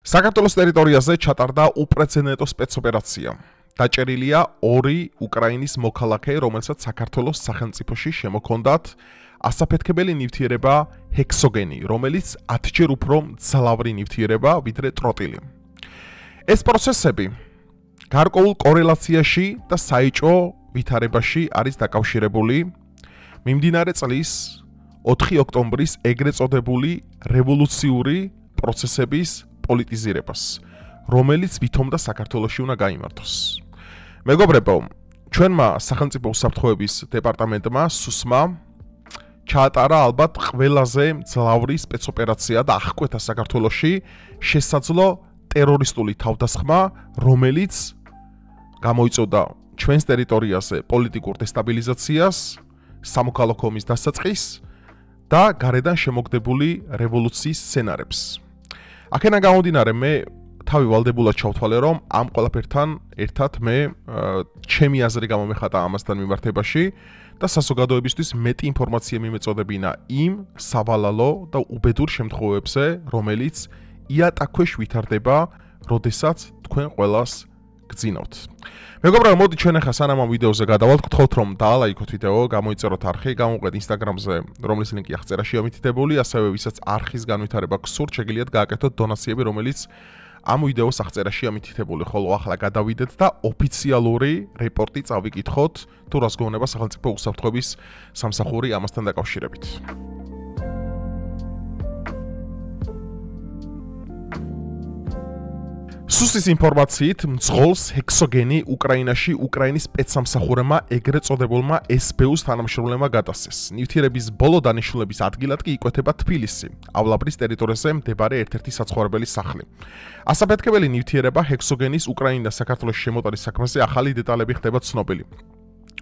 საქართველოს ტერიტორიაზე ჩატარდა უპრეცედენტო სპეცოპერაცია. დაჭერილია 2 უკრაინის მოქალაქე, რომელსაც საქართველოს სახელმწიფოში შემოქონდათ ასაფეთქებელი ნივთიერება ჰექსოგენი, რომელიც 10-ჯერ უფრო მძლავრი ნივთიერება, ვიდრე ტროტილი. ეს პროცესები გარკვეულ კორელაციაში და საეჭვო ვითარებაში არის დაკავშირებული მიმდინარე წლის 4 ოქტომბრის ეგრეთ წოდებული რევოლუციური პროცესების პოლიტიზირებას, რომელიც ვითომდა საქართველოში უნდა გაიმართოს. მეგობრებო, ჩვენმა სახელმწიფო უსაფრთხოების დეპარტამენტმა სუსმა ჩაატარა ალბათ ყველაზე მძლავრი სპეცოპერაცია და აღკვეთა საქართველოში შესაძლო ტერორისტული თავდასხმა, რომელიც გამოიწვევდა ჩვენს ტერიტორიაზე პოლიტიკურ დესტაბილიზაციას, სამოქალაქო ომის დასაწყისს და გარედან შემოგდებული რევოლუციის სცენარებს. აქედან გამომდინარე, მე თავი ვალდებულად ჩავთვალე, რომ ამ ყველაფერთან ერთად მე ჩემი აზრი გამომეხატა ამასთან მიმართებაში და საზოგადოებისთვის მეტი ინფორმაცია მიმეწოდებინა იმ სავალალო და უბედურ შემთხვევებზე, რომელიც იატაქვეშ ვითარდება, როდესაც თქვენ ყველას გძინავთ. მეგობრებო, მოდი ჩვენ ახლა სანამ ამ ვიდეოზე გადავალთ, გთხოვთ რომ დაალაიქოთ ვიდეო, გამოიწეროთ არხი, გამოვყეთ Instagram-ზე, რომლის ლინკი აღწერაში ამითითებული, ასევე ვისაც არხის განვითარება გსურთ, შეგიძლიათ გააკეთოთ დონაციები, რომელიც ამ ვიდეოს აღწერაში ამითითებული, ხოლო ახლა გადავიდეთ და ოფიციალური რეპორტი წავიკითხოთ, თუ რას გვეუბნება სახელმწიფო უსაფრთხოების სამსახური ამასთან დაკავშირებით. სუსის ინფორმაციით, მძღოლს ჰექსოგენი უკრაინაში უკრაინის სპეცსამსახურებმა ეგრეთ წოდებულმა SBU-ს თანამშრომლებმა გადასცეს. ნივთიერების ბოლო დანიშნულების ადგილად კი იკვეთება თბილისი, ავლაბრის ტერიტორიაზე მდებარე ერთ-ერთი საცხოვრებელი სახლი. ასაფეთქებელი ნივთიერება ჰექსოგენის უკრაინიდან საქართველოს შემოტანის საქმეზე ახალი დეტალები ხდება ცნობილი.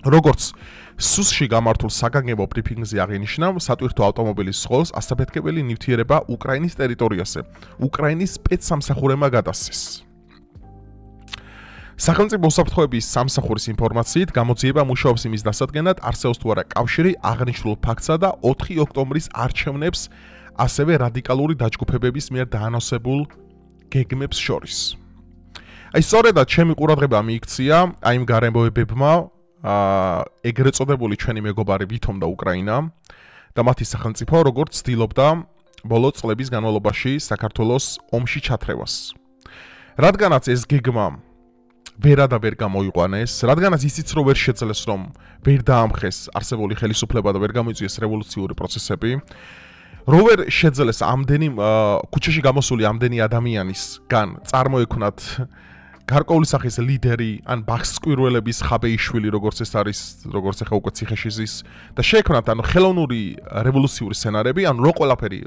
როგორც სუსში გამართულ საგანგებო ბრიფინგზე აღინიშნა, სატვირთო ავტომობილის სხოლს ასაფეთქებელი ნივთიერება უკრაინის ტერიტორიაზე, უკრაინის სპეცსამსახურებმა გადასცეს. სახელმწიფო უსაფრთხოების სამსახურის ინფორმაციით, გამოძიება მუშაობს იმის დასადგენად, არსებობს თუ არა კავშირი აღნიშნულ ფაქტსა და 4 ოქტომბრის არჩევნებს, ასევე რადიკალური დაჯგუფებების მიერ დაანონსებულ გეგმებს შორის. აი სწორედად ჩემი ყურადღება მიიქცია აი იმ გარემოებებმა, ეგრეთ წოდებული ჩვენი მეგობარი ვითომდა უკრაინა და მათი სახელმწიფო როგორც ცდილობდა ბოლო წლების განმავლობაში საქართველოს ომში ჩათრევას. რადგანაც ეს გეგმა ვერადა ვერ გამოიყვანეს, რადგანაც ისიც რომ ვერ შეძლეს რომ ვერ დაამხეს არსებული ხელისუფლება და ვერ გამოიწვიეს რევოლუციური პროცესები, რო ვერ შეძლეს ამდენი ქუჩაში გამოსული ამდენი ადამიანისგან წარმოექმნათ გარკვეული სახის ლიდერი ან ბახსკვირველების ხაბეიშვილი, როგორც ეს არის, როგორც ახლა უკვე ციხეში ზის და შეექმნათ ანუ ხელოვნური რევოლუციური სცენარები, ანუ რო ყველაფერი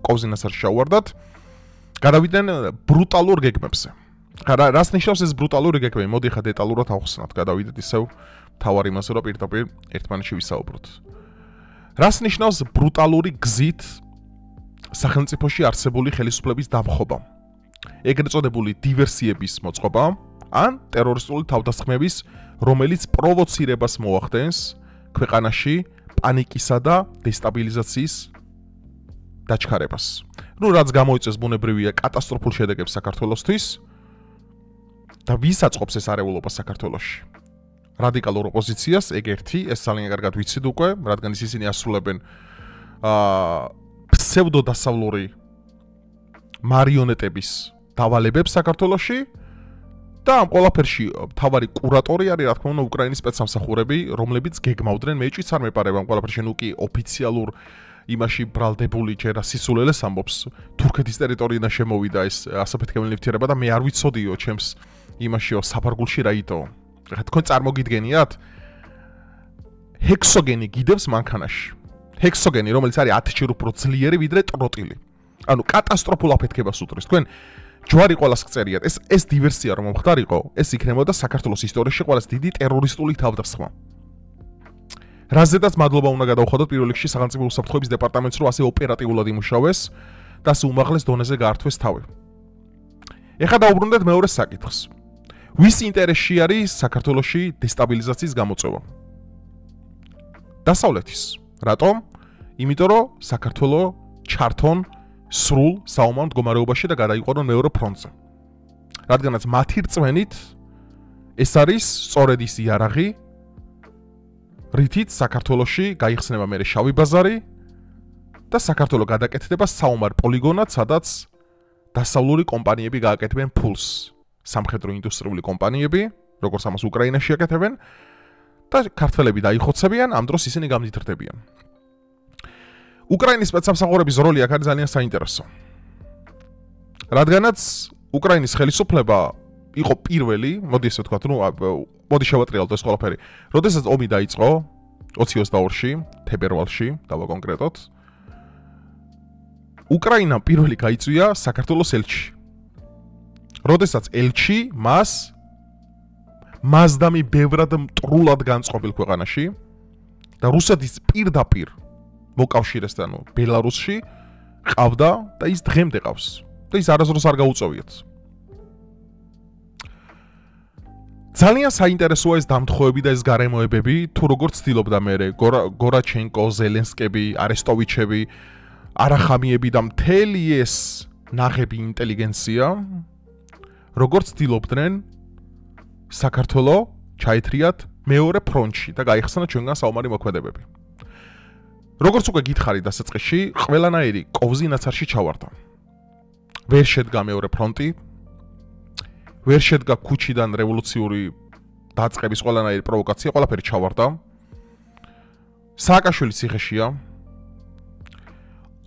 კოვზინასთან შეუვარდათ, გადავიდნენ ბრუტალურ გეგმებზე. რას ნიშნავს ეს ბრუტალური გეგმები? მოდი ხა დეტალურად ავხსნათ, გადავიდეთ ისევ თავარ იმაზე, რომ პირდაპირ ერთმანეთში ვისაუბროთ. რას ნიშნავს ბრუტალური გზით სახელმწიფოში არსებული ხელისუფლების დამხობა? ეგრეთ წოდებული დივერსიების მოწყობა ან ტერორისტული თავდასხმების, რომელიც პროვოცირებას მოახდენს ქვეყანაში პანიკისა და დესტაბილიზაციის დაჩქარებას. ნუ რაც გამოიწვევს ბუნებრივია კატასტროფულ შედეგებს საქართველოსთვის და ვის აწყობს ეს არეულობა საქართველოში? რადიკალურ ოპოზიციას, ეგ ერთი, ეს ძალიან კარგად ვიცით უკვე, რადგან ისინი ასრულებენ ფსევდოდასავლური მარიონეტების დავალებებს საქართველოში და ამ ყველაფერში მთავარი კურატორი არის რა თქმა უნდა უკრაინის სპეცსამსახურები, რომლებიც გეგმავდნენ, მეჭვიც არ მეპარება ამ ყველაფერში, ნუ კი ოფიციალურ იმაში ბრალდებული ჯერა სისულელეს ამბობს, თურქეთის ტერიტორიიდან შემოვიდა ეს ასაფეთქებელი ნივთიერება და მე არ ვიცოდიო ჩემს იმაშიო საფარგულში რა იტო. ხა თქვენ წარმოგიდგენიათ? ჰექსოგენი გიდევს მანქანაში. ჰექსოგენი, რომელიც არის 10-ჯერ უფრო ძლიერი ვიდრე ტროტილი. ანუ კატასტროფულ აფეთქებას უთრის. თქვენ ჯვარი ყოველას გწერიათ. ეს დივერსია რომ მომხდარიყო, ეს იქნებოდა საქართველოს ისტორიაში ყველაზე დიდი ტერორისტული თავდასხმა. რაზედაც მადლობა უნდა გადავხადოთ პირველ რიგში სახელმწიფო უსაფრთხოების დეპარტამენტს, რომ ასე ოპერატიულად იმუშავეს და ასე უმაღლეს დონეზე გაართვეს თავი. ეხლა დაუბრუნდეთ მეორე საკითხს. ვის ინტერესში არის საქართველოში დესტაბილიზაციის გამოწვევა? დასავლეთის. რატომ? იმიტომ რომ საქართველო ჩართონ სრულ საომარ მდგომარეობაში და გადაიყვანონ მეორე ფრონტზე. რადგანაც მათი რწმენით ეს არის სწორედ ის იარაღი, რითიც საქართველოში გაიხსნება მერე შავი ბაზარი და საქართველო გადაკეთდება საომარ პოლიგონად, სადაც დასავლური კომპანიები გააკეთებენ ფულს. სამხედრო ინდუსტრიული კომპანიები, როგორც ამას უკრაინაში აკეთებენ და ქართველები დაიხოცებიან, ამ დროს ისინი გამდიდრდებიან. უკრაინის სპეცსამსახურების როლი აქ არის ძალიან საინტერესო. რადგანაც უკრაინის ხელისუფლება იყო პირველი, მოდი ესე ვთქვათ, მოდი შევატრიალოთ ეს ყველაფერი. როდესაც ომი დაიწყო 2022-ში, თებერვალში, დავა კონკრეტოდ, უკრაინამ პირველი გაიწვია საქართველოს ელჩი. როდესაც ელჩი მას მასდამი ბევრად მტრულად განწყობილ ქვეყანაში და რუსეთის პირდაპირ მოკავშირესთან, ბელარუსში ყავდა და ის დღემდე ყავს და ის არასდროს არ გაუწოვიათ. ძალიან საინტერესოა ეს დამთხოვები და ეს გარემოებები, თუ როგორ ცდილობდა მერე გორაჩენკო, ზელენსკები, არესტოვიჩები, არახამიები და მთელი ეს ნაღები ინტელიგენცია, როგორ ცდილობდნენ საქართველო ჩაეთრიათ მეორე ფრონტში და გაიხსნა ჩვენგან საომარი მოქმედებები. როგორც უკვე გითხარით დასაწყისში, ყველანაირი კოვზი ნაცარში ჩავარდა. ვერ შედგა მეორე ფრონტი, ვერ შედგა ქუჩიდან რევოლუციური დაწყების ყველანაირი პროვოკაცია, ყველაფერი ჩავარდა. სააკაშვილი ციხეშია.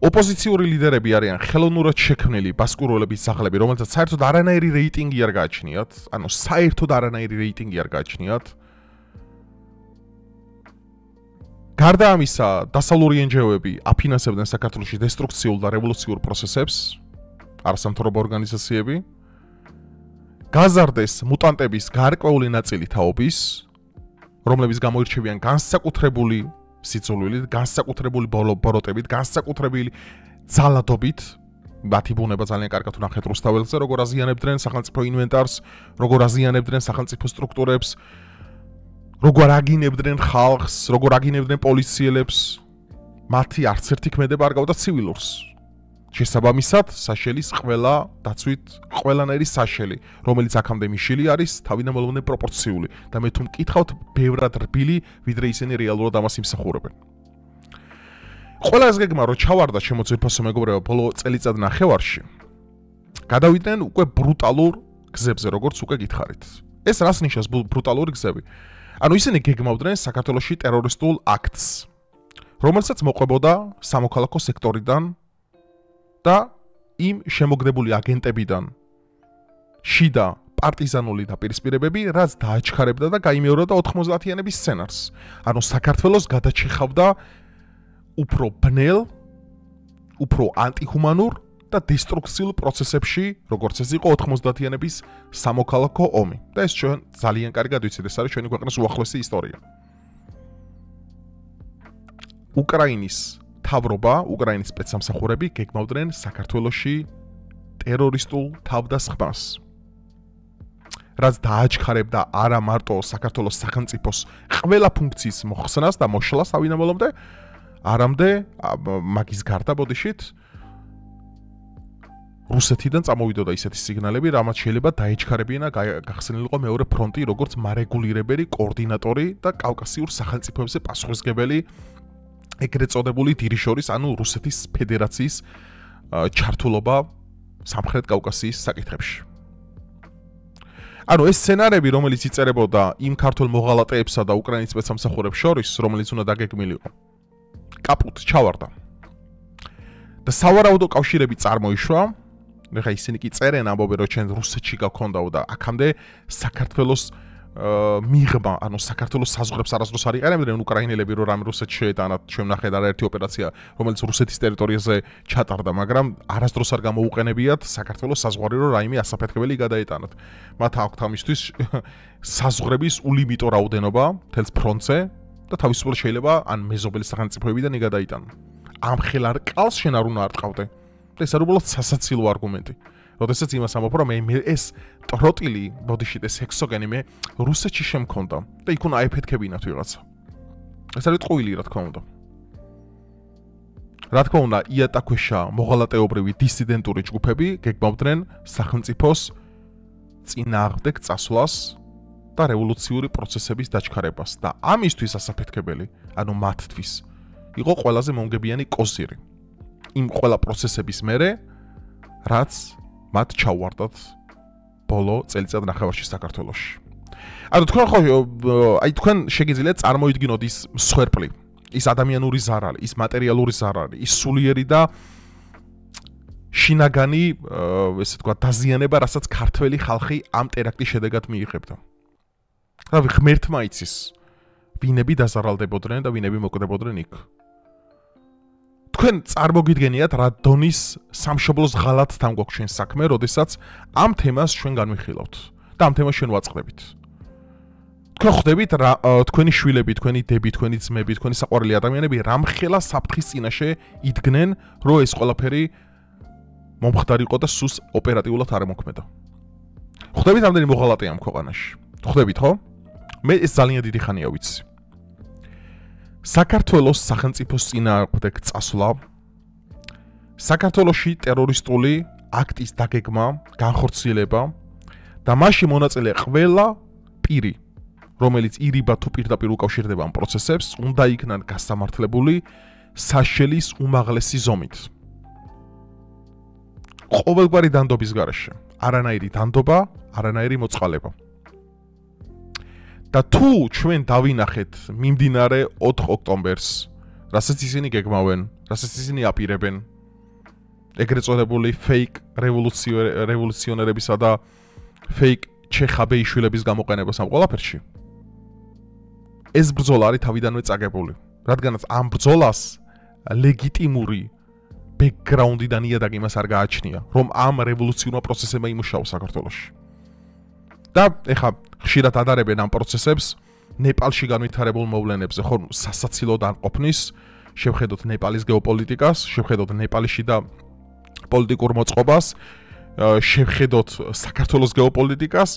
ოპოზიციური ლიდერები არიან ხელოვნურად შექმნილი ბასკუროლების ძაღლები, რომელთაც საერთოდ არანაირი რეიტინგი არ გააჩნიათ, ანუ საერთოდ არანაირი რეიტინგი არ გააჩნიათ. გარდა ამისა, დასავლური NGO-ები აფინანსებდნენ საქართველოში დესტრუქციულ და რევოლუციურ პროცესებს, არასამთავრობო ორგანიზაციები. გაზარდეს მუტანტების გარკვეული ნაწილი თაობის, რომლებიც გამოირჩევიან განსაკუთრებული სიძულვილით, განსაკუთრებული ბოროტებით, განსაკუთრებული ძალადობით, მათი ბუნება ძალიან კარგად ვნახეთ რუსთაველზე, როგორ აზიანებდნენ სახელმწიფო ინვენტარს, როგორ აზიანებდნენ სახელმწიფო სტრუქტურებს, როგორ აგინებდნენ ხალხს, როგორ აგინებდნენ პოლიციელებს, მათი არც ერთი ქმედება არ გავდა ცივილურს. შესაბამისად, საშელის ყველა დაცვით, ყველანაირი საშელი, რომელიც აქამდე მიშილი არის, თავიდანვე პროპორციული და მე თუ მკითხავთ, ბევრად რბილი, ვიდრე ისინი რეალურად ამას იმსახურებენ. ყველაზე გეგმა რო ჩავარდა შემოწირფასო მეგობრებო, ბოლო წელიწად ნახევარში, გადავიდნენ უკვე ბრუტალურ გზებზე, როგორც უკვე გითხარით. ეს რას ნიშნავს ბრუტალური გზები? ანუ ისინი გეგმავდნენ საქართველოში ტერორისტულ აქტს, რომელსაც მოყვებოდა სამოქალაქო სექტორიდან და იმ შემოგდებული აგენტებიდან შიდა პარტიზანული დაპირისპირებები, რაც დააჩქარებდა და გაიმეორებდა 90-იანების სცენარს. ანუ საქართველოს გადაჩეხავდა უფრო ბნელ, უფრო ანტიჰუმანურ და დესტრუქციულ პროცესებში, როგორც ეს იყო 90-იანების სამოქალაქო ომი. და ეს ჩვენ ძალიან კარგად ვიცით, ეს არის ჩვენი ქვეყნის უახლოესი ისტორია. უკრაინის თავრობა, უკრაინის სპეცსამსახურები გეგმავდნენ საქართველოში ტერორისტულ თავდასხმას, რაც დააჩქარებდა არა მარტო საქართველოს სახელმწიფოს ყველა ფუნქციის მოხსნას და მოშლას თავიდანვე, არამედ მაგის გარდა ბოდიშით რუსეთიდან წამოვიდოდა ისეთი სიგნალები, რამაც შეიძლება დაეჩქარებინა გახსნილიყო მეორე ფრონტი, როგორც მარეგულირებელი კოორდინატორი და კავკასიურ სახელმწიფოებზე პასუხისმგებელი ეგრეთ წოდებული დირიჟორის, ანუ რუსეთის ფედერაციის ჩართულობა სამხრეთ კავკასიის საკითხებში. ანუ ეს სცენარები, რომელიც იწერებოდა იმ ქართულ მოღალატეებსა და უკრაინის სპეცსამსახურებს შორის, რომელიც უნდა დაგეგმილიყო, კაპუტ ჩავარდა. და სავარაუდო კავშირები წარმოიშვა. ეხლა ისინი კი წერენ ამბობენ, რომ ჩვენ რუსეთში გაქონდაო და აქამდე საქართველოს მიღმა, ანუ საქართველოს საზღვრებს არასდროს არ იყენებდნენ უკრაინელები, რომ რამე რუსეთში შეეტანათ, ჩვენ ნახეთ არაერთი ოპერაცია, რომელიც რუსეთის ტერიტორიაზე ჩატარდა, მაგრამ არასდროს არ გამოუყენებიათ საქართველოს საზღვარი, რომ რაიმე ასაფეთქებელი გადაეტანათ. მათ აქვთ ამისთვის საზღვრების ულიმიტო რაოდენობა მთელს ფრონტზე და თავისუფლად შეიძლება ან მეზობელი სახელმწიფოებიდან გადაიტანონ. ამ ხელარ კალს შენ არ უნდა არტყავდე. და ეს არის უბრალოდ სასაცილო არგუმენტი. როდესაც იმას ამბობ, რომ მე ეს ტროტილი, ბოდიშით ეს ჰექსოგენი მე რუსეთში შემქონდა და იქ უნდა აიფეთქებინათ ვიღაცა. ეს არის ტყუილი, რა თქმა უნდა. რა თქმა უნდა, იატაკქვეშა მოღალატეობრივი დისიდენტური ჯგუფები გეგმავდნენ სახელმწიფოს წინააღმდეგ წასვლას და რევოლუციური პროცესების დაჩქარებას და ამისთვის ასაფეთქებელი, ანუ მათთვის იყო ყველაზე მომგებიანი კოზირი. იმ ყველა პროცესების მერე, რაც მათ ჩაუვარდათ ბოლო წელიწად ნახევარში საქართველოში. ანუ თქვენ შეგიძლიათ წარმოიდგინოთ ის მსხვერპლი, ის ადამიანური ზარალი, ის მატერიალური ზარალი, ის სულიერი და შინაგანი, ესე თქვა, დაზიანება, რასაც ქართველი ხალხი ამ ტერაქტის შედეგად მიიღებდა. რავი, ღმერთმა იცის, ვინები დაზარალდებოდნენ და ვინები მოკვდებოდნენ იქ. თქვენ წარმოგიდგენიათ, რა დონის სამშობლოს ღალატთან გვაქვს ჩვენ საქმე, როდესაც ამ თემას ჩვენ განვიხილავთ და ამ თემას ჩვენ ვაწყდებით. თქვენ ხვდებით, თქვენი შვილები, თქვენი დები, თქვენი ძმები, თქვენი საყვარელი ადამიანები რამხელა საფრთხის წინაშე იდგნენ, რომ ეს ყველაფერი მომხდარიყო და სუს ოპერატიულად არ მოქმედა. ხვდებით, რამდენი მოღალატეა ამ ქვეყანაში? ხვდებით, ხო? მე ეს ძალიან დიდი ხანია ვიცი. საქართველოს სახელმწიფოს წინააღმდეგ წასვლა, საქართველოში ტერორისტული აქტის დაგეგმა, განხორციელება და მასში მონაწილე ყველა პირი, რომელიც ირიბა თუ პირდაპირ უკავშირდება ამ პროცესებს, უნდა იქნან გასამართლებული საშელის უმაღლესი ზომით. ყოველგვარი დანდობის გარეშე, არანაირი დანდობა, არანაირი მოწყალება. და თუ ჩვენ დავინახეთ მიმდინარე 4 ოქტომბერს, რასაც ისინი გეგმავენ, რასაც ისინი აპირებენ, ეგრეთ წოდებული fake რევოლუციონერებისა და fake ჩეხაბეიშვილების გამოყენებას ამ ყველაფერში, ეს ბრძოლა არის თავიდანვე წაგებული, რადგანაც ამ ბრძოლას ლეგიტიმური ბექგრაუნდი და ნიადაგი მას არ გააჩნია, რომ ამ რევოლუციურმა პროცესებმა იმუშაოს საქართველოში. და ეხა ხშირად ადარებენ ამ პროცესებს ნეპალში განვითარებულ მოვლენებზე, ხო, სასაცილოდ არ ყოფნის, შევხედოთ ნეპალის გეოპოლიტიკას, შევხედოთ ნეპალიში და პოლიტიკურ მოწყობას, შევხედოთ საქართველოს გეოპოლიტიკას,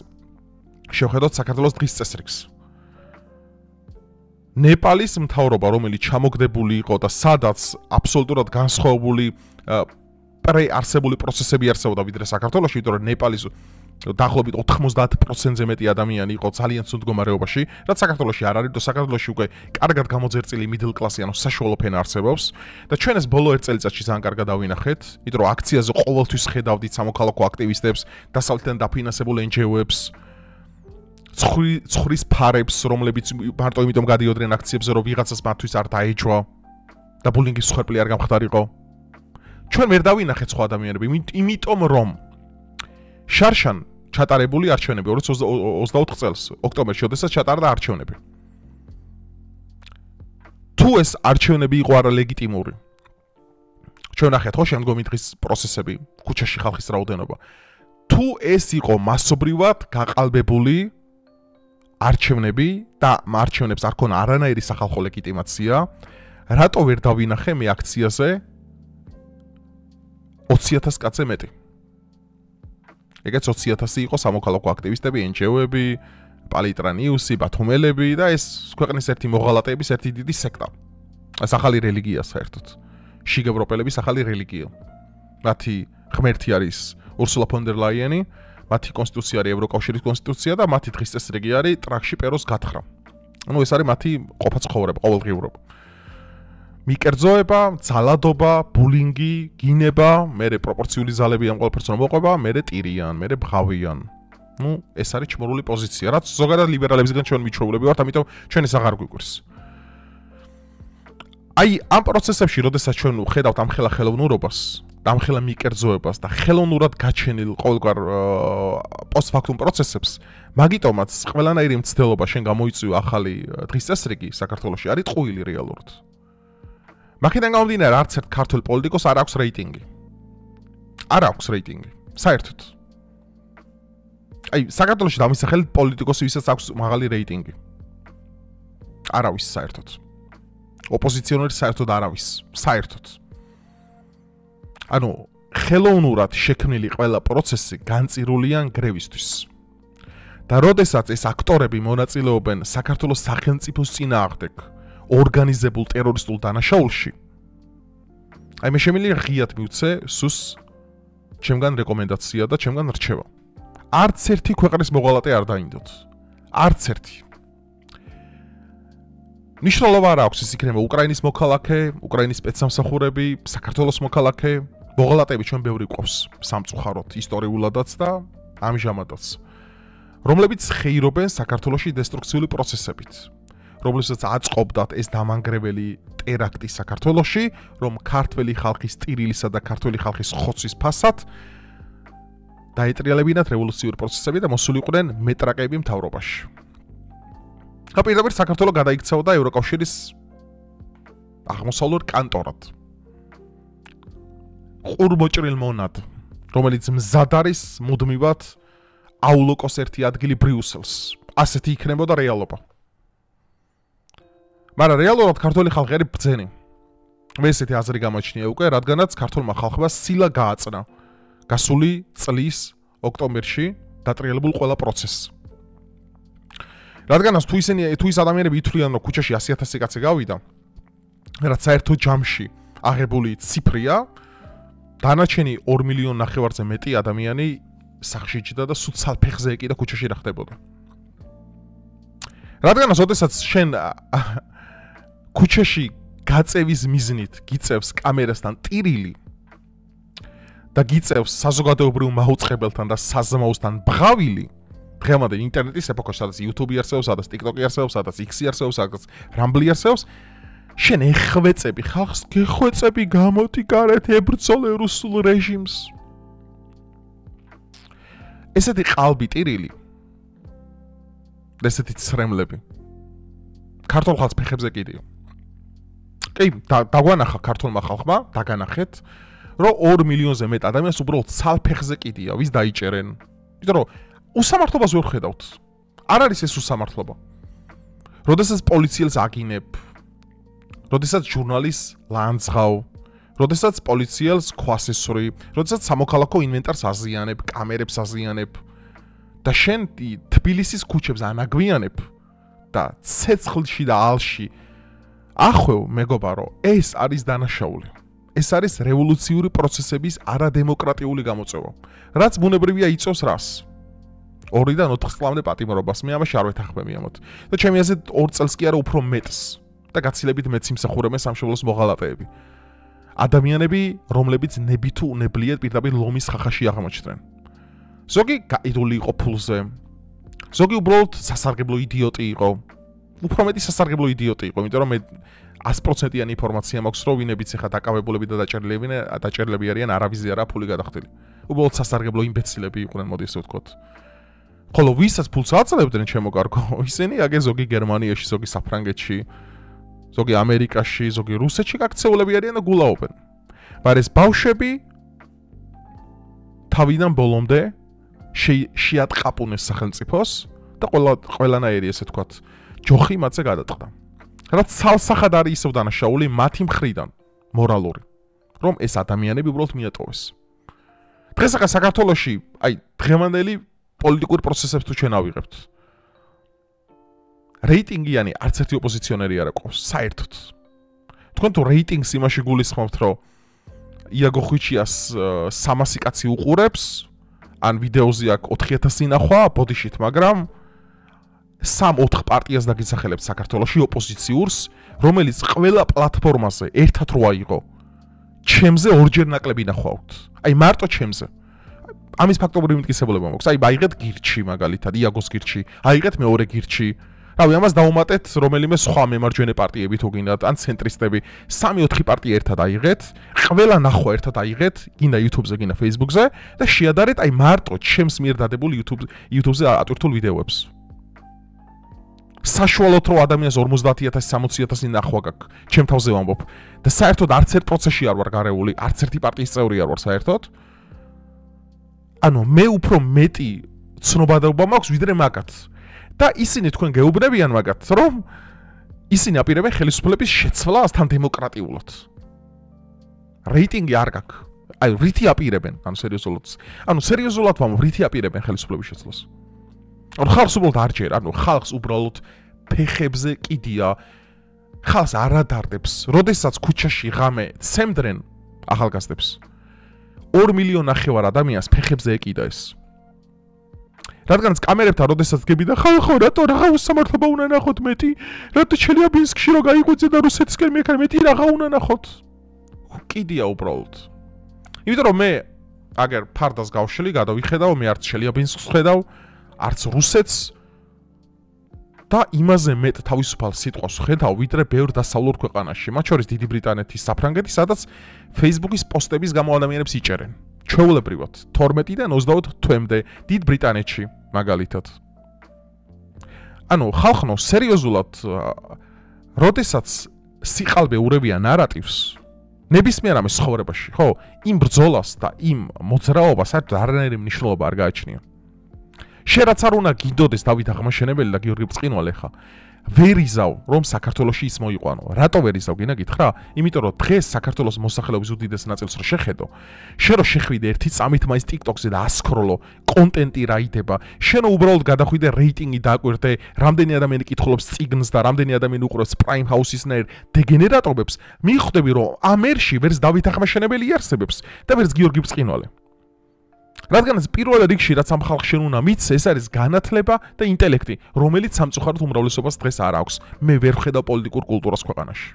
შევხედოთ საქართველოს დღის წესრიგს. ნეპალის მთავრობა, რომელიც ჩამოგდებული იყო და სადაც აბსოლუტურად განსხვავებული პრეარსებული პროცესები არსებობდა ვიდრე საქართველოში, იმიტომ რომ ნეპალის დაახლოებით 90%-ზე მეტი ადამიანი იყო ძალიან ცუდ მდგომარეობაში, რაც საქართველოში არ არის, და საქართველოში უკვე კარგად გამოძერწილი middle class-ი, ანუ საშუალო ფენა არსებობს და ჩვენ ეს ბოლო 1 წელიწადში ძალიან კარგად დავინახეთ, იმიტომ რომ აქციაზე ყოველთვის ხედავდით სამოქალაქო აქტივისტებს, დასავლეთიდან დაფინანსებულ NGO-ებს, ცხვრის ფარებს, რომლებიც მარტო იმიტომ გადიოდნენ აქციებზე, რომ ვიღაცას მათთვის არ დაეჯვა და ბულინგის მსხვერპლი არ გამხდარიყო. ჩვენ ვერ დავინახეთ სხვა ადამიანები, იმიტომ რომ შარშან ჩატარებული არჩევნები 2024 წელს, ოქტომბერში, როდესაც ჩატარდა არჩევნები. თუ ეს არჩევნები იყო არალეგიტიმური, ჩვენ ნახეთ ხო შემდგომი დღის პროცესები, ქუჩაში ხალხის რაოდენობა. თუ ეს იყო მასობრივად გაყალბებული არჩევნები და არჩევნებს არ ქონა არანაირი სახალხო ლეგიტიმაცია, რატო ვერ დავინახე მე აქციაზე 20,000 კაცზე მეტი? ეგეც 20,000 იყო სამოქალაქო აქტივისტები, NGO-ები, პალიტრა ნიუსი, ბათუმელები და ეს ქვეყნის ერთი მოღალატეების ერთი დიდი სექტა. ეს ახალი რელიგია საერთოდ. შიგ ევროპელების ახალი რელიგია. მათი ღმერთი არის ურსულა ფონ დერ ლაიენი, მათი კონსტიტუცია არის ევროკავშირის კონსტიტუცია და მათი დღის წესრიგი არის ტრაქში პეროს გათხრა. ანუ ეს არის მათი ყოფა-ცხოვრება, ყოველდღიურობა. მიკერძოება, ძალადობა, ბულინგი, გინება, მერე პროპორციული ძალები ამ ყველაფერს რომ მოყვება, მერე ტირიან, მერე ბღავიან. ნუ ეს არის ჩმორული პოზიცია, რაც ზოგადად ლიბერალებისგან ჩვენ მიჩვეულები ვართ, ამიტომ ჩვენ ეს აღარ გვიკვირს. აი ამ პროცესებში, როდესაც ჩვენ ხედავთ ამ ხელოვნურობას, ამ მიკერძოებას და ხელოვნურად გაჩენილ ყოველგვარ პოსტფაქტუმ პროცესებს, მაგიტომაც ყველანაირი მცდელობა შენ გამოიწვია ახალი დღის წესრიგი საქართველოში არის ტყუილი რეალურად. მაქედან გამომდინარე, არც ერთ ქართულ პოლიტიკოს არ აქვს რეიტინგი. არ აქვს რეიტინგი, საერთოდ. აი, საქართველოში დამისახელეთ პოლიტიკოსი, ვისაც აქვს მაღალი რეიტინგი. არავის საერთოდ. ოპოზიციონერი საერთოდ არავის, საერთოდ. ანუ, ხელოვნურად შექმნილი ყველა პროცესი განწირულია გრევისთვის. და როდესაც ეს აქტორები მონაწილეობენ საქართველოს სახელმწიფოს წინააღმდეგ ორგანიზებულ ტერორისტულ დანაშაულში, აი მე შემიძლია ღიად მივცე სუს ჩემგან რეკომენდაცია და ჩემგან რჩევა. არც ერთი ქვეყნის მოღალატე არ დაინდოთ. არც ერთი. მნიშვნელობა არ აქვს ის იქნება უკრაინის მოქალაქე, უკრაინის სპეცსამსახურები, საქართველოს მოქალაქე, მოღალატეები ჩვენ ბევრი ყავს სამწუხაროდ ისტორიულადაც და ამჟამადაც. რომლებიც ხეირობენ საქართველოში დესტრუქციული პროცესებით. რომლებსაც აწყობდათ ეს დამანგრეველი ტერაქტი საქართველოში, რომ ქართველი ხალხის ტირილისა და ქართველი ხალხის ხოცვის ფასად დაეტრიალებინათ რევოლუციური პროცესები და მოსულიყვნენ მეტრაკეები მთავრობაში. და პირდაპირ საქართველო გადაიქცეოდა ევროკავშირის აღმოსავლურ კანტორად. ყურმოჭრილ მონად, რომელიც მზად არის მუდმივად აულოკოს ერთი ადგილი ბრიუსელს. ასეთი იქნებოდა რეალობა. მაგრამ რეალურად ქართული ხალხი არის ბრძენი. მე ესეთი აზრი გამოჩნია უკვე, რადგანაც ქართულმა ხალხმა სილა გააწნა გასული წლის ოქტომბერში დატრიალებულ ყველა პროცესს. რადგანაც თუ ის ადამიანები ითვლიან, რომ ქუჩაში 100,000 კაცი გავიდა, რაც საერთო ჯამში აღებული ციფრია, დანარჩენი 2,5 მილიონზე მეტი ადამიანი სახში ჯდა და სულ ფეხზე ეკიდა ქუჩაში რა ხდებოდა. რადგანაც ოდესაც შენ ქუჩაში გაწევის მიზნით გიწევს კამერასთან ტირილი და გიწევს საზოგადოებრივ მაუწყებელთან და საზმაოსთან ბღავილი, დღევანდელ ინტერნეტის ეპოქაში, სადაც YouTube არსებობს, სადაც TikTok არსებობს, სადაც X არსებობს, სადაც Rumble არსებობს, შენ ეხვეწები ხალხს, გეხვეწები გამოდი გარეთ ებრძოლე რუსულ რეჟიმს. ესეთი ყალბი ტირილი, ესეთი ცრემლები ქართულ ხალხს ფეხებზე კიდია. კი, დაგვანახა ქართულმა ხალხმა, დაგანახეთ, რომ 2 მილიონზე მეტ ადამიანს უბრალოდ ცალფეხზე კიდია, ვის დაიჭერენ. იმიტომ რომ უსამართლობას ვერ ხედავთ. არ არის ეს უსამართლობა. როდესაც პოლიციელს აგინებ, როდესაც ჟურნალისტს ლანძღავ, როდესაც პოლიციელს ქვასესვრი, როდესაც სამოქალაქო ინვენტარს აზიანებ, კამერებს აზიანებ და შენ თბილისის ქუჩებს ანაგვიანებ და ცეცხლში და ალში ახვევ მეგობარო, ეს არის დანაშაული. ეს არის რევოლუციური პროცესების არადემოკრატიული გამოწვევა. რაც ბუნებრივია იწვევს რას? 2-დან 4 წლამდე პატიმრობას. მე ამაში არ ვეთანხმები ამოთ. და ჩემი აზრით 2 წელს კი არა უფრო მეტს და გაცილებით მეც იმსახურებენ სამშობლოს მოღალატეები. ადამიანები, რომლებიც ნებით თუ უნებლიეთ პირდაპირ ლომის ხახაში აღმოჩნდნენ. ზოგი გაიდული იყო ფულზე. ზოგი უბრალოდ სასარგებლო იდიოტი იყო. უფრო მეტი სასარგებლო იდიოტი იყო, იმიტომ რომ მე 100%-იანი ინფორმაცია მაქვს, რომ ვინებიც ახლა დაკავებულები და დაჭერილები არიან, არავის არა ფული გადახდილი. უბრალოდ სასარგებლო იმბეცილები იყვნენ, მოდი ესე ვთქვათ. ხოლო ვისაც ფულს აწლებდნენ, ჩემო კარგო, ისინი აგე ზოგი გერმანიაში, ზოგი საფრანგეთში, ზოგი ამერიკაში, ზოგი რუსეთში გაქცეულები არიან და გულაობენ. მაგრამ ეს ბავშვები თავიდან ბოლომდე შეატყაპუნეს სახელმწიფოს და ყველანაირი ესე ვთქვათ, ჯოხი მათზე გადატყდა. რაც ცალსახად არის ისევ დანაშაული მათი მხრიდან, მორალური, რომ ეს ადამიანები უბრალოდ მიატოვეს. დღეს ახლა საქართველოში, აი, დღევანდელი პოლიტიკური პროცესებს თუ ჩვენ ავიღებთ. რეიტინგიანი არც ერთი ოპოზიციონერი არ აქვს, საერთოდ. თქვენ თუ რეიტინგს იმაში გულისხმობთ, რომ იაგო ხვიჩიას 300 კაცი უყურებს, ან ვიდეოზე აქვს 4000 ნახვა, ბოდიშით, მაგრამ 3-4 პარტიას დაგისახელებთ საქართველოში ოპოზიციურს, რომელიც ყველა პლატფორმაზე ერთად რო აიღო. ჩემზე ორჯერ ნაკლები ნახვავთ. აი მარტო ჩემზე. ამის ფაქტობრივი მტკიცებულება მაქვს. აი აიღეთ გირჩი მაგალითად, იაგოს გირჩი, აიღეთ მეორე გირჩი. რავი, ამას დაუმატეთ რომელიმე სხვა მემარჯვენე პარტიები თუ გინდათ, ან ცენტრისტები, 3-4 პარტია ერთად აიღეთ, ყველა ნახვა ერთად აიღეთ, გინდა YouTube-ზე, გინდა Facebook-ზე და შეადარეთ აი მარტო ჩემს მიერ დადებულ YouTube-ზე ატვირთულ ვიდეოებს. საშუალოდ რო ადამიანს 50,000-60,000 ნახვა გაქვს, ჩემ თავზე ვამბობ და საერთოდ არც ერთ პროცესში არ ვარ გარეული, არც ერთი პარტიის წევრი არ ვარ საერთოდ. ანუ მე უფრო მეტი ცნობადობა მაქვს ვიდრე მაგათ. და ისინი თქვენ გეუბნებიან მაგათ, რომ ისინი აპირებენ ხელისუფლების შეცვლას თან დემოკრატიულად. რეიტინგი არ გაქვს. აი რითი აპირებენ, ანუ სერიოზულად. ანუ სერიოზულად ვამბობ, რითი აპირებენ ხელისუფლების შეცვლას. ანუ ხალხს უბრალოდ არ ჯერ, ანუ ხალხს უბრალოდ ფეხებზე კიდია. ხალხს არ ადარდებს, როდესაც ქუჩაში ღამე ცემდნენ ახალგაზრდებს. 2 მილიონი ადამიანს ფეხებზე ეკიდა ეს. რადგანაც კამერებთან როდესაც გებიდა ხალხო რატო რაღა უსამართლობა უნდა ნახოთ მეტი რატო ჩელიაბინსკში რო გაიღვიძე და რუსეთისკენ მიექარ მეტი რაღა უნდა ნახოთ კიდია უბრალოდ იმიტომ რომ მე აგერ ფარდას გავშლი გადავიხედავ მე არც ჩელიაბინსკს ხედავ არც რუსეთს და იმაზე მეტ თავისუფალ სიტყვას ხედავ ვიდრე ბევრ დასავლურ ქვეყანაში მათ შორის დიდი ბრიტანეთის საფრანგეთი სადაც Facebook-ის პოსტების გამო ადამიანებს იჭერენ ჩვეულებრივად 12-დან 22 თვემდე დიდ ბრიტანეთში მაგალითად. ანუ ხალხნო სერიოზულად როდესაც სიყალბე ურევია ნარატივს ნებისმიერ ამის ცხოვრებაში, ხო, იმ ბრძოლას და იმ მოძრაობას არანაირი მნიშვნელობა არ გააჩნია. შენაც არ უნდა გიდოდეს დავით აღმაშენებელი და გიორგი ბრწყინვალე ხა. ვერ იზავ რომ საქართველოში ის მოიყვანო. რატო ვერ იზავ გინდა გითხრა? იმიტომ რომ დღეს საქართველოს მოსახლეობის უდიდეს ნაწილს რო შეხედო, შენ რო შეხვიდე ერთი წამით მაინც TikTok-ზე და ასკროლო, კონტენტი რა იდება, შენ უბრალოდ გადახვიდე რეიტინგი დააკვირდე, რამდენი ადამიანი კითხულობს წიგნს და რამდენი ადამიანი უყურებს Prime House-ისნაირ დეგენერატორებს, მიხვდები რომ ამ ერში ვერც დავით აღმაშენებელი იარსებებს და ვერც გიორგი ბრწყინვალე. რადგანაც პირველ რიგში რაც ამ ხალხში უნდა მიცე, ეს არის განათლება და ინტელექტი, რომელიც სამწუხაროდ უმრავლესობას დღეს არ აქვს. მე ვერ ვხედავ პოლიტიკურ კულტურას ქვეყანაში.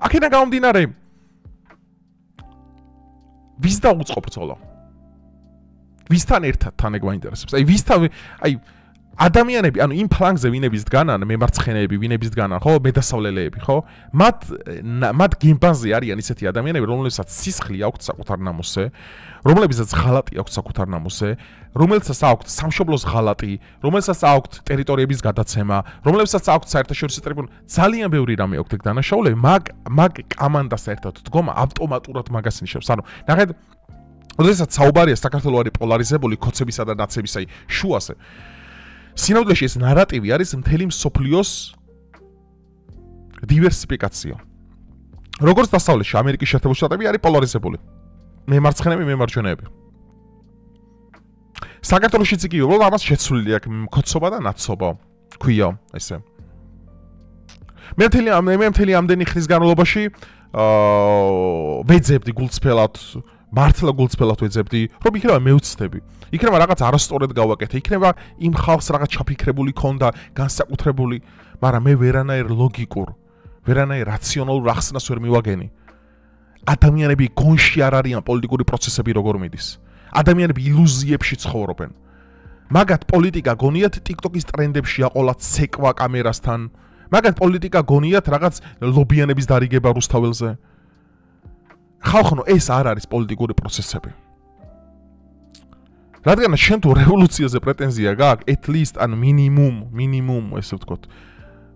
აქედან გამომდინარე, ვის დაუწყო ბრძოლა? ვისთან ერთად თან ეგ მაინტერესებს. აი ადამიანები, ანუ იმ ფლანგზე ვინების დგანან, მემარცხენეები, ვინების დგანან, ხო, მედასავლელეები, ხო? მათ გიმბანზე არიან ისეთი ადამიანები, რომლებსაც სისხლი აქვთ საკუთარ ნამოსზე, რომლებსაც ღალატი აქვთ საკუთარ ნამოსზე, რომელსაც აქვთ სამშობლოს ღალატი, რომელსაც აქვთ ტერიტორიების გადაცემა, რომელსაც აქვთ საერთაშორისო ტრიბუნა, ძალიან ბევრი რამე აქვთ ეგ დანაშაულები, მაგ კამანდას ერთად დგომა ავტომატურად მაგას ნიშნავს. ანუ ნახეთ, როდესაც საუბარია საქართველოს არის პოლარიზებული ქოცებისა და ნაცების, აი, შუაზე სინამდვილეში ეს ნარატივი არის მთელი მსოფლიოს დივერსიფიკაცია. როგორც დასავლეთში ამერიკის შეერთებული შტატები არის პოლარიზებული. მემარცხენეები, მემარჯვენეები. საქართველოშიც იგივე, უბრალოდ ამას შეცვლილი აქვს მკოცობა და ნაცობა. ქვია ესე. მე მთელი ამდენი ხნის განმავლობაში ვეძებდი გულწრფელად მართლა გულწრფელად ვეძებდი, რომ იქნება მეუცდები. იქნება რაღაც არასწორად გავაკეთე, იქნება იმ ხალხს რაღაც ჩაფიქრებული ქონდა, განსაკუთრებული, მაგრამ მე ვერანაირ ლოგიკურ, ვერანაირ რაციონალურ ახსნას ვერ მივაგენი. ადამიანები გონში არ არიან პოლიტიკური პროცესები როგორ მიდის. ადამიანები ილუზიებში ცხოვრობენ. მაგათ პოლიტიკა გონიათ TikTok-ის ტრენდებში აყოლათ ცეკვა კამერასთან. მაგათ პოლიტიკა გონიათ რაღაც ლობიანების დარიგება რუსთაველზე. ხალხო, ეს არ არის პოლიტიკური პროცესები. რადგან შენ თუ რევოლუციაზე პრეტენზია გააქვს, at least ან მინიმუმ, ესე ვთქვათ,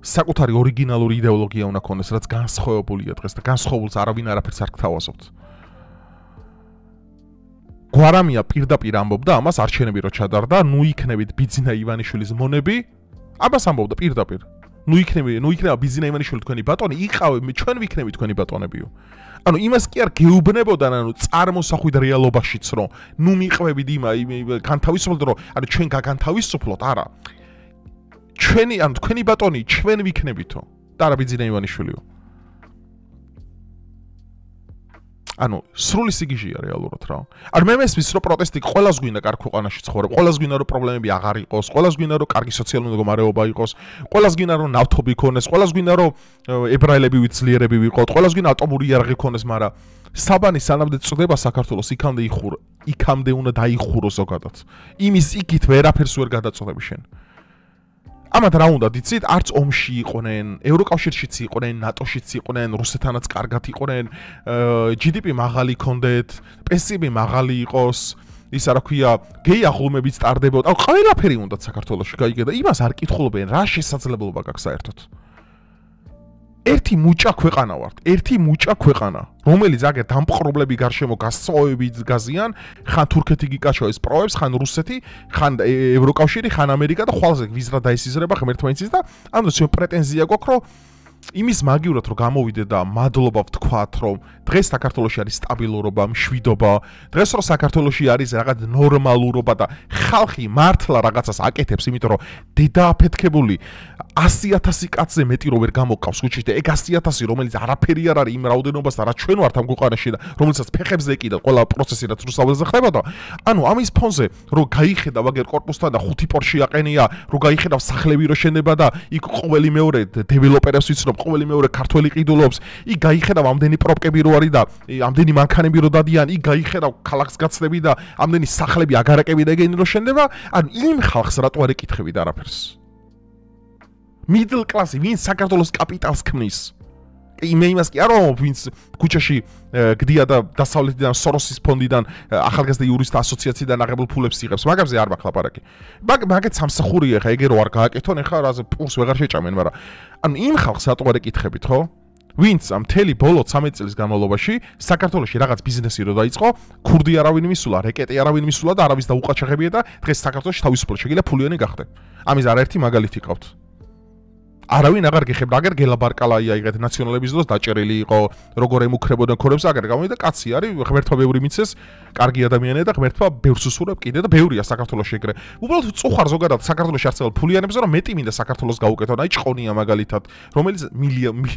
საკუთარი ორიგინალური იდეოლოგია უნდა ქონდეს, რაც განსხვავებულია დღეს და განსხვავებულს არავინ არაფერს არ გთავაზობთ. გვარამია პირდაპირ ამბობდა ამას არჩენები რო ჩადარდა, ნუ იქნებით ბიძინა ივანიშვილის მონები, ამას ამბობდა პირდაპირ. ნუ იქნება ბიძინა ივანიშვილი თქვენი ბატონი, იყავე, ჩვენ ვიქნები თქვენი ბატონებიო. ანუ იმას კი არ გეუბნებოდან, ანუ წარმოსახვიდ რეალობაშიც რომ ნუ მიყვებით განთავისუფლოთ რომ ანუ ჩვენ გაგანთავისუფლოთ, არა. ანუ თქვენი ბატონი ჩვენ ვიქნებითო და არა ბიძინა ივანიშვილიო. ანუ სრული სიგიჟეა რეალურად რა. არ მე მესმის რომ პროტესტი ყველას გვინდა კარგ ქვეყანაში ცხოვრება, ყველას გვინდა რომ პრობლემები აღარ იყოს, ყველას გვინდა რომ კარგი სოციალური მდგომარეობა იყოს, ყველას გვინდა რომ ნავთობი ქონდეს, ყველას გვინდა რომ ებრაელები ვიძლიერები ვიყოთ, ყველას გვინდა ატომური იარაღი ქონდეს, მაგრამ საბანი სანამდე წდება საქართველოს იქამდე უნდა დაიხურო ზოგადად. იმის იქით ვერაფერს ვერ გადაწყვეტები შენ. ამათ რა უნდა დიცით, არც ომში იყვნენ, ევროკავშირშიც იყვნენ, ნატოშიც იყვნენ, რუსეთთანაც კარგად იყვნენ, GDP მაღალი ქონდეთ, პენსიები მაღალი იყოს, ისა რა ქვია, გეი აღლუმებიც ტარდებოდა. აუ, ყველაფერი უნდა საქართველოში გაიგე და იმას არ კითხულობენ, რა შესაძლებლობა გაქვს საერთოდ. ერთი მუჭა ქვეყანა ვართ, ერთი მუჭა ქვეყანა, რომელიც აგერ დამპყრობლები გარშემო გასწავებით გაზიან, ხან თურქეთი გიკაჩოეს პროებს, ხან რუსეთი, ხან ევროკავშირი, ხან ამერიკა და ხვალზე ვიზრა დაესიზრება ღმერთმაინცის და ანუ ეს პრეტენზია გვაქვს, რომ იმის მაგივრად რომ გამოვიდე და მადლობა ვთქვათ, რომ დღეს საქართველოში არის სტაბილურობა, მშვიდობა, დღეს რომ საქართველოში არის რაღაც ნორმალურობა და ხალხი მართლა რაღაცას აკეთებს, იმიტომ რომ დედააფეთქებული 100,000 კაცზე მეტი რო ვერ გამოყავს ხუჩში და ეგ 100,000 რომელიც არაფერი არ არის იმ რაოდენობასთან რაც ჩვენ ვართ ამ ქვეყანაში და რომელსაც ფეხებზე ეკიდა ყველა პროცესი რაც რუსთაველზე ხდებოდა. ანუ ამის ფონზე რო გაიხედა ვაგერ კორპუსთან და 5 პორში აყენია, რო გაიხედა სახლები რო შენება და იქ ყოველი მეორე დეველოპერებს ვიცნობ, ყოველი მეორე ქართველი ყიდულობს, იქ გაიხედა ამდენი პროპკები რო არის და ამდენი მანქანები რო დადიან, იქ გაიხედა ქალაქს გაცდები და ამდენი სახლები აგარაკები და ეგენი რო შენდება, ანუ იმ ხალხს რატო არ ეკითხებით არაფერს? Middle class, ვინც საქართველოს კაპიტალს ქმნის. მე იმას კი არ ვამბობ, ვინც ქუჩაში გდია და დასავლეთიდან სოროსის ფონდიდან ახალგაზრდა იურისტთა ასოციაციიდან აღებულ ფულებს იღებს. მაგაზე არ მაქვს ლაპარაკი. მაგეთ სამსახურია ხა, ეგე რო არ გააკეთონ, ეხლა რაზე პულს ვეღარ შეჭამენ, მაგრამ ანუ იმ ხალხს რატო არ ეკითხებით, ხო? ვინც ამ მთელი ბოლო 13 წლის განმავლობაში საქართველოში რაღაც ბიზნესი რო დაიწყო, ქურდი არავინ მისულა, რეკეტი არავინ მისულა და არავის დაუყაჩაღებია და დღეს საქართველოში თავისუფლად შეგიძლია ფულიანი გახდე. ამის არაერთი მაგალითი ყავთ. არავინ აღარ გეხებდა, აგერ გელაბარკალაია იღეთ ნაციონალების დროს დაჭერილი იყო, როგორ ემუქრებოდნენ ქორებს, აგერ გამოვიდა კაცი არის, ღმერთმა ბევრი მიცეს, კარგი ადამიანია და ღმერთმა ბევრს უსურებ კიდე და ბევრია საქართველოში ეგრე. უბრალოდ წუხარ ზოგადად საქართველოში არსებულ ფულიანებს, რომ მეტი მინდა საქართველოს გაუკეთონ, აი ჭყონია მაგალითად, რომელიც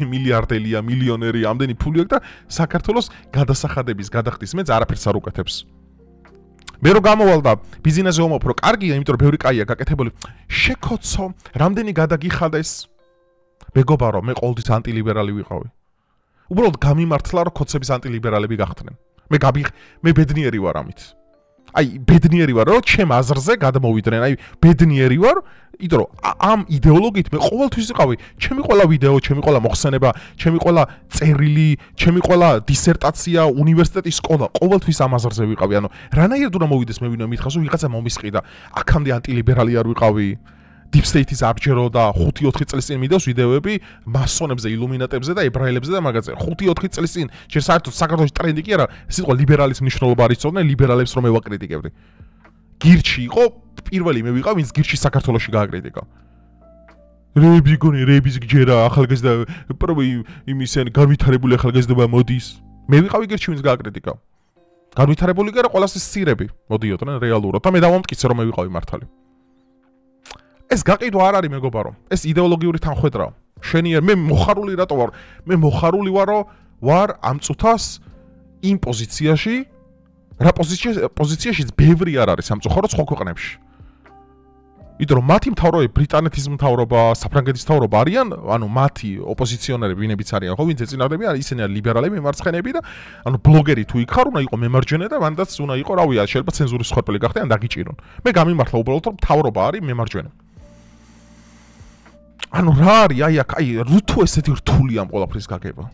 მილიარდელია, მილიონერი, ამდენი ფული აქვს და საქართველოს გადასახადების გადახდის მეც არაფერს არ უკეთებს. მე რო გამოვალ და ბიზნესზე ვამბობ, რომ კარგია, იმიტომ რომ ბევრი კაია გაკეთებული. შეკოცო, რამდენი გადაგიხადეს? მეგობარო, მე ყოველთვის ანტილიბერალი ვიყავი. უბრალოდ გამიმართლა, რომ კოცების ანტილიბერალები გახდნენ. მე ბედნიერი ვარ ამით. აი, ბედნიერი ვარ, რომ ჩემ აზრზე გადმოვიდნენ. აი, ბედნიერი ვარ, იმიტომ რომ ამ იდეოლოგიით მე ყოველთვის ვიყავი. ჩემი ყველა ვიდეო, ჩემი ყველა მოხსენება, ჩემი ყველა წერილი, ჩემი ყველა დისერტაცია, უნივერსიტეტის სკოლა, ყოველთვის ამ აზრზე ვიყავი. ანუ რანაირად უნდა მოვიდეს მე ვინმე მითხას, რომ ვიღაცა მომისყიდა. აქამდე ანტილიბერალი არ ვიყავი. Deep State-ის არჯერო და 5-4 წლის წინ მიდევს ვიდეოები მასონებზე, ილუმინატებზე და ებრაელებზე და მაგაზე. 5-4 წლის წინ ჯერ საერთოდ საქართველოს ტრენდი კი არა, სიტყვა ლიბერალის მნიშვნელობა არ იცოდნენ, ლიბერალებს რომ ევაკრიტიკებდი. გირჩი იყო, პირველი მე ვიყავ, ვინც გირჩი საქართველოში გააკრიტიკა. რეების გჯერა, ახალგაზრდა იმისენ განვითარებული ახალგაზრდობა მოდის. მე ვიყავი გირჩი, ვინც გააკრიტიკა. განვითარებული კი არა, ყველას სცირები მოდიოდნენ რეალურად და მე დავამტკიცე რომ მე ვიყავი მართალი. ეს გაყიდვა არ არის მეგობარო. ეს იდეოლოგიური თანხwebdriverია. შენიერ მე მოხარული რატო ვარ? მე მოხარული ვარ, რომ ვარ ამ წუთას იმ პოზიციაში, რა პოზიციაშიც ბევრი არ არის სამწუხაროდ სხვა ქვეყნებში. იმიტომ რომ მათი მთავრობები, ბრიტანეთის მთავრობა, საფრანგეთის მთავრობა არიან, ანუ მათი ოპოზიციონერები, ვინებიც არიან, ხო, ვინც ეწინააღმდეგები არის, ისინი არის ლიბერალები, მემარცხენეები და ანუ ბლოგერი თუ იქ ხარ, უნდა იყო მემარჯვენე და მანდაც უნდა იყო, რავია, შეიძლება ცენზურის სხორპელი გახდე ან დაგიჭირონ. მე გამიმართლა უბრალოდ რომ მთავრობა არის მემარჯვენე. ანუ რა არის, აი რუთო ესეთი რთული ამ ყველაფრის გაგება.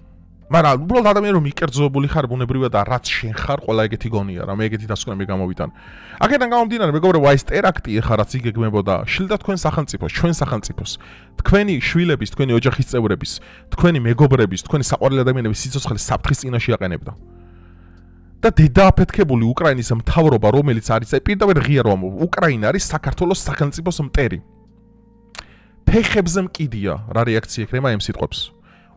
მაგრამ უბრალოდ ადამიანი რომ იკერძოებული ხარ ბუნებრივად და რაც შენ ხარ, ყველა ეგეთი გონია რა, მე ეგეთი დასკვნა მე გამოვიტან. აქედან გამომდინარე, მეგობრებო, აი ეს ტერაქტი ეხა რაც იგეგმებოდა, შილდა თქვენ სახელმწიფოს, ჩვენ სახელმწიფოს. თქვენი შვილების, თქვენი ოჯახის წევრების, თქვენი მეგობრების, თქვენი საყვარელი ადამიანების სიცოცხლე საფრთხის წინაშე აყენებდა. და დედააფეთქებული უკრაინის მთავრობა, რომელიც არის, აი პირდაპირ ღია რომ ამბობ, უკრაინა არის საქართველოს სახელმწიფოს მტერი. ფეხებზე მკიდია რა რეაქცია ექნება ამ სიტყვებს.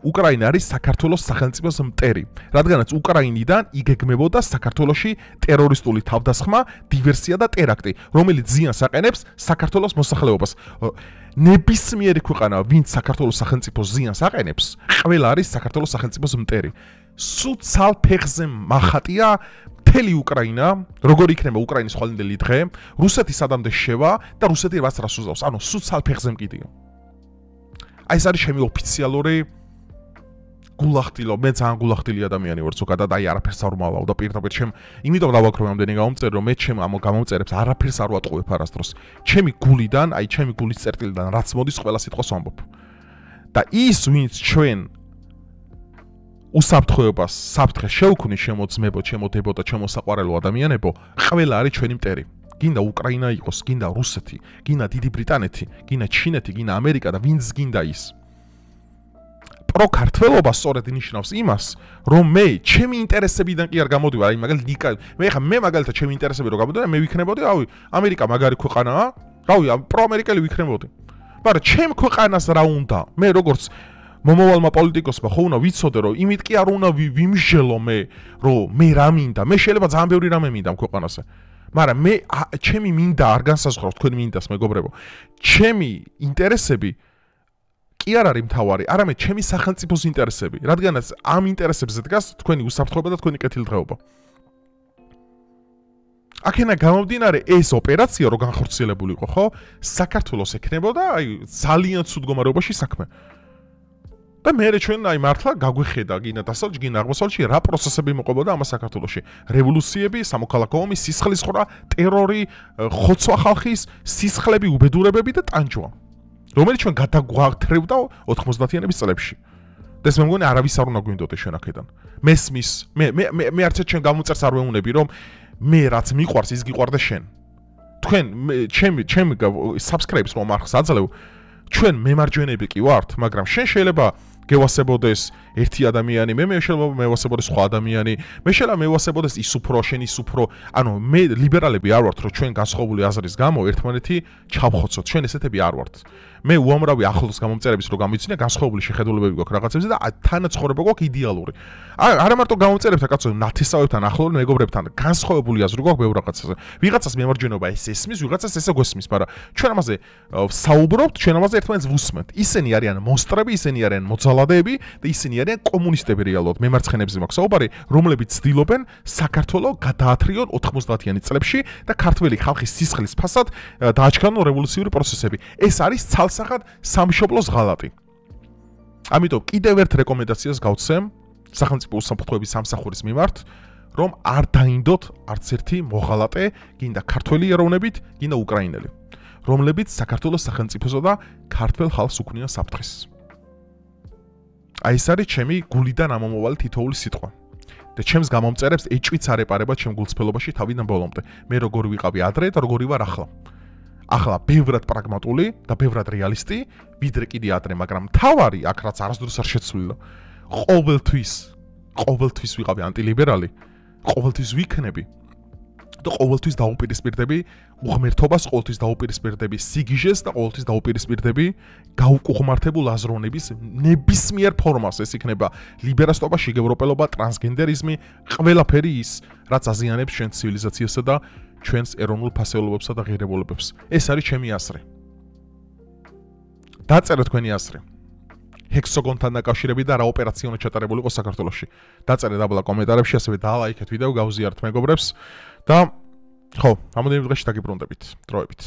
უკრაინა არის საქართველოს სახელმწიფოს მტერი, რადგანაც უკრაინიდან იგეგმებოდა საქართველოში ტერორისტული თავდასხმა, დივერსია და ტერაქტი, რომელიც ზიანს აყენებს საქართველოს მოსახლეობას. ნებისმიერი ქვეყანა, ვინც საქართველოს სახელმწიფოს ზიანს აყენებს, ყველა არის საქართველოს სახელმწიფოს მტერი. სულ ცალფეხზე მახატია მთელი უკრაინა, როგორ იქნება უკრაინის ხვალინდელი დღე, რუსეთი სადამდე შევა და რუსეთი რაც რას უზავს, ანუ სულ ცალფეხზე მკიდია. აი ეს არის ჩემი ოფიციალური გულახდილო, მე ძალიან გულახდილი ადამიანი ვარ ზოგადად, აი არაფერს არ ვმალავ და პირდაპირ ჩემ იმიტომ დავაქროვე ამდენი გამომწერი, რომ მე ჩემ ამ გამომწერებს არაფერს არ ვატყუებ არასდროს. ჩემი გულიდან, აი ჩემი გულის წერტილიდან რაც მოდის, ყველა სიტყვას ვამბობ. და ის ვინც ჩვენ უსაფრთხოებას, საფრთხეს შევქმნის ჩემო ძმებო, ჩემო დებო და ჩემო საყვარელო ადამიანებო, ყველა არის ჩვენი მტერი. გინდა უკრაინა იყოს, გინდა რუსეთი, გინდა დიდი ბრიტანეთი, გინდა ჩინეთი, გინდა ამერიკა და ვინც გინდა ის. პროქართველობა სწორედ ნიშნავს იმას, რომ მე ჩემი ინტერესებიდან კი არ გამოდივარ, აი მაგალითად, მე მაგალითად ჩემი ინტერესები რო გამოდივარ, მე ვიქნებოდი, რავი, ამერიკა მაგარი ქვეყანაა, რავი, პროამერიკელი ვიქნებოდი. მაგრამ ჩემ ქვეყანას რა უნდა? მე როგორც მომავალმა პოლიტიკოსმა ხო უნდა ვიცოდე, რომ იმით კი არ უნდა ვიმსჯელო მე, რომ მე რა მინდა, მე შეიძლება ძალიან ბევრი რამე მინდა ამ ქვეყანაზე. მაგრამ მე ჩემი მინდა არ განსაზღვრავთ თქვენ მინდას მეგობრებო. ჩემი ინტერესები კი არ არის მთავარი, არამედ ჩემი სახელმწიფოს ინტერესები, რადგანაც ამ ინტერესებზე დგას თქვენი უსაფრთხოება და თქვენი კეთილდღეობა. აქენა გამომდინარე ეს ოპერაცია რო განხორციელებული იყო, ხო? საქართველოს ექნებოდა აი ძალიან ცუდ მდგომარეობაში საქმე. და მე ჩვენ აი მართლა გაგვიხედა გინდა დასავლეთში, გინდა აღმოსავლეთში რა პროცესები მოყვებოდა ამ საქართველოში. რევოლუციები, სამოქალაქო ომი, სისხლის ხრა, ტერორი, ხოცვა ხალხის, სისხლები, უბედურებები და ტანჯვა. რომელიც ჩვენ გადაგვაქრევდა 90-იანების წლებში. და ეს მე მგონი არავის არ უნდა გვინდოდეს ჩვენ აქედან. მესმის, მე არც ჩვენ გამოწერს არ ვეუნები რომ მე რაც მიყვარს ის გიყვარდა შენ. თქვენ ჩემი subscribe-ს რომ არ ხსაძლევ, ჩვენ მემარჯვენეები კი ვართ, მაგრამ შენ შეიძლება გევასებოდეს ერთი ადამიანი, მე შეიძლება მევასებოდეს სხვა ადამიანი, მე შეიძლება მევასებოდეს ის უფრო, შენ ის უფრო, ანუ მე ლიბერალები არ ვართ, რომ ჩვენ განსხვავებული აზრის გამო ერთმანეთი ჩავხოცოთ, ჩვენ ესეთები არ ვართ. მე უამრავი ახლოს გამომწერების რო გამიცინე, განსხვავებული შეხედულებები გვაქვს რაღაცებზე და თანაცხოვრება გვაქვს იდეალური. არა მარტო გამომწერებთან, კაცო, ნათესავებთან, ახლოვან მეგობრებთან, განსხვავებული აზრი გვაქვს ბევრ რაღაცაზე. ვიღაცას მემარჯვენეობა ეს ესმის, ვიღაცას ესე გვესმის, მაგრამ ჩვენ ამაზე საუბრობთ, ჩვენ ამაზე ერთმანეთს ვუსმენთ. ისინი არიან მონსტრები, ისინი არიან მოძალადეები და ისინი არიან კომუნისტები რეალურად. მემარცხენეებზე მაქვს საუბარი, რომლებიც ცდილობენ საქართველოს გადაათრიონ 90-იანი წლებში და ქართველი ხალხის სისხლის ფასად დააჩქარონ რევოლუციური პროცესები. ეს არის ცალსახად სამშობლოს ღალატი. ამიტომ კიდევ ერთ რეკომენდაციას გავცემ სახელმწიფო უსაფრთხოების სამსახურის მიმართ, რომ არ დაინდოთ არც ერთი მოღალატე, გინდა ქართველი ეროვნებით, გინდა უკრაინელი, რომლებიც საქართველოს სახელმწიფოსა და ქართველ ხალხს უქმნიან საფრთხეს. აი ეს არის ჩემი გულიდან ამომავალი თითოეული სიტყვა. და ჩემს გამომწერებს ეჭვიც არ ეპარება ჩემ გულწრფელობაში თავიდან ბოლომდე. მე როგორი ვიყავი ადრე და როგორი ვარ ახლა. ახლა ბევრად პრაგმატული და ბევრად რეალისტი, ვიდრე კიდე ადრე, მაგრამ თავარი აქ რაც არასდროს არ შეცვლილა. ყოველთვის ვიყავი ანტილიბერალი, ყოველთვის ვიქნები და ყოველთვის დაუპირისპირდები უღმერთობას, ყოველთვის დაუპირისპირდები სიგიჟეს და ყოველთვის დაუპირისპირდები გაუკუღმართებულ აზროვნების ნებისმიერ ფორმას, ეს იქნება ლიბერასტობა, შიგევროპელობა, ტრანსგენდერიზმი, ყველაფერი ის, რაც აზიანებს ჩვენს ცივილიზაციასა და ჩვენს ეროვნულ ფასეულობებსა და ღირებულებებს. ეს არის ჩემი აზრი. დაწერეთ თქვენი აზრი. ჰექსოგონთან დაკავშირებით და რა ოპერაცია უნდა ჩატარებული იყოს საქართველოში. დაწერეთ აბლა კომენტარებში, ასევე დალაიქეთ ვიდეო, გავზიარეთ მეგობრებს და ხო, რამოდენიმე დღეში დაგიბრუნდებით. დროებით.